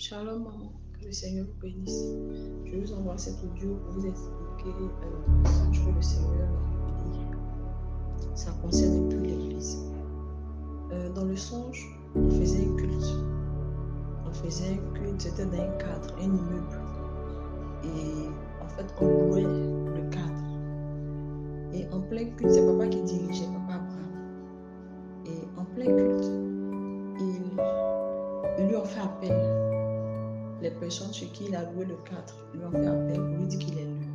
Shalom maman, que le Seigneur vous bénisse. Je vous envoie cet audio pour vous expliquer ce que le Seigneur m'a révélé. Ça concerne un peu l'église. Dans le songe, on faisait un culte. C'était dans un cadre, un immeuble. Et en fait, on louait le cadre. Et en plein culte, c'est papa qui dirigeait, papa Abraham. Et en plein culte, ils lui ont fait appel. Les personnes chez qui il a loué le cadre lui ont fait appel pour lui dire qu'il est lu.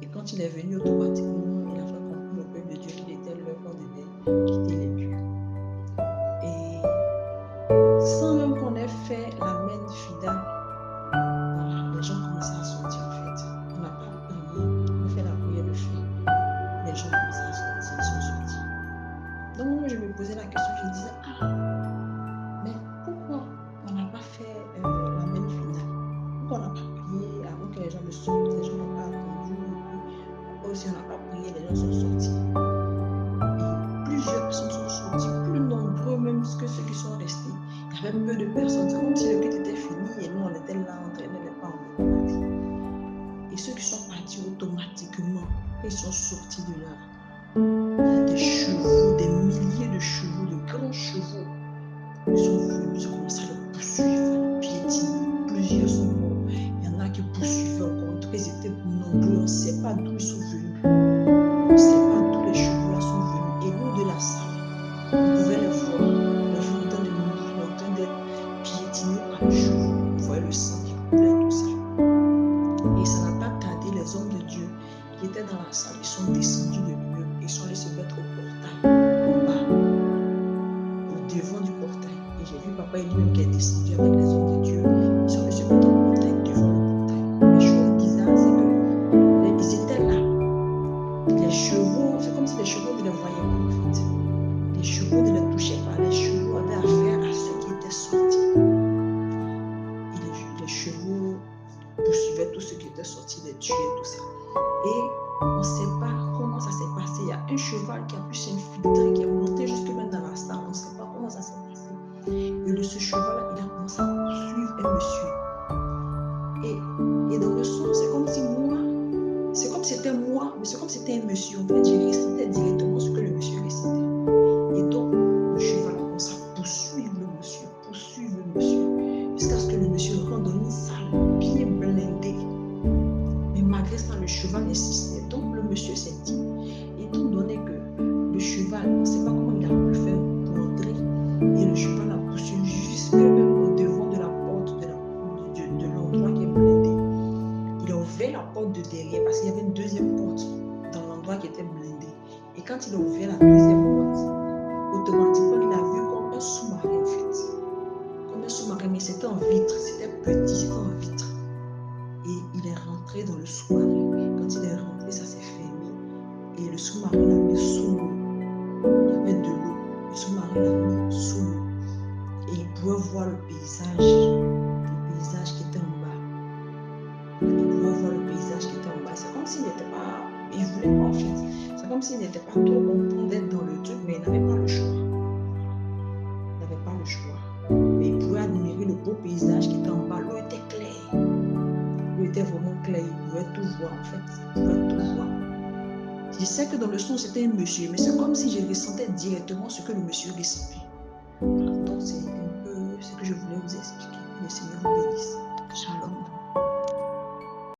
Et quand il est venu, automatiquement, il a fait comprendre au peuple de Dieu qu'il était l'heure qu'on devait quitter les lieux. Et sans même qu'on ait fait la mène finale, voilà, les gens commençaient à sortir en fait. On n'a pas prié, on a fait la prière de fait. Les gens commençaient à sortir, ils sont sortis. Donc moi je me posais la question, je me disais, mais pourquoi on n'a pas fait la mène finale? Pourquoi on n'a pas prié avant que les gens ne sortent? Les gens n'ont pas attendu. Pourquoi aussi on n'a pas prié, les gens sont sortis? Et plusieurs personnes sont sorties, plus nombreux même que ceux qui sont restés. Il y avait peu de personnes. C'est comme si le culte était fini et nous on était là en train de les pas en partie. Et ceux qui sont partis automatiquement, ils sont sortis de là. Il y a des chevaux, des milliers de chevaux, de grands chevaux. Ils sont venus, ils ont commencé à les poursuivre, à les piétiner. Plusieurs sont morts. Il y en a qui poursuivaient encore. En tout cas, ils étaient nombreux. On ne sait pas d'où ils sont venus. On ne sait pas d'où les chevaux-là sont venus. Et nous, de la salle, on pouvait les voir. Les gens en train de mourir, en train d'être piétinés par les chevaux. On voyait le sang qui coulait, tout ça. Et ça n'a pas tardé, les hommes de Dieu qui étaient dans la salle, ils sont descendus de l'immeuble. Ils sont allés se mettre au portail, en bas, au devant du portail. Et j'ai vu papa lui-même qui est descendu avec les hommes de Dieu. Ils sont allés se mettre au portail, devant le portail. Mais chose bizarre, c'est que ils étaient là. Les chevaux, c'est comme si les chevaux ne les voyaient pas en fait. Les chevaux ne les touchaient pas. Les chevaux avaient affaire à ceux qui étaient sortis. Et les chevaux poursuivaient tous ceux qui étaient sortis, les tuaient, tout ça. Et on ne sait pas comment ça s'est passé. Il y a un cheval qui a pu s'infiltrer, qui est monté jusque même dans la salle. On ne sait pas comment ça s'est passé. Et de ce cheval-là, il a commencé à poursuivre un monsieur. Et dans le son, c'est comme si moi, c'est comme si c'était moi, mais c'est comme si c'était un monsieur. En fait, je récitais directement ce que le monsieur récitait. Et donc, le cheval a commencé à poursuivre le monsieur, jusqu'à ce que le monsieur rentre dans une salle bien blindée. Mais malgré ça, le cheval insistait. Donc, le monsieur s'est dit, étant donné que le cheval, on ne sait pas comment il a pu faire pour entrer, et le cheval a poursuivi jusque même au devant de la porte de l'endroit qui est blindé. Il a ouvert la porte de derrière parce qu'il y avait une deuxième porte dans l'endroit qui était blindé. Et quand il a ouvert la deuxième porte, automatiquement, il a vu comme un sous-marin en fait. Comme un sous-marin, mais c'était en vitre, c'était petit, c'était en vitre. Et il est rentré dans le sous-marin. Quand il est rentré, ça s'est fermé. Et le sous-marin l'a mis sous l'eau. Il y avait de l'eau. Le sous-marin l'a mis sous l'eau. Et il pouvait voir le paysage qui était en bas. Il pouvait voir le paysage qui était en bas. C'est comme s'il n'était pas, il voulait pas en fait. C'est comme s'il n'était pas trop content d'être dans le truc, mais il n'avait pas le choix. Il n'avait pas le choix. Mais il pouvait admirer le beau paysage qui était en bas. L'eau était claire. L'eau était vraiment claire. Il pouvait tout voir en fait. Il pouvait tout voir. Je sais que dans le son c'était un monsieur, mais c'est comme si je ressentais directement ce que le monsieur ressentait. Donc c'est un peu ce que je voulais vous expliquer. Le Seigneur vous bénisse.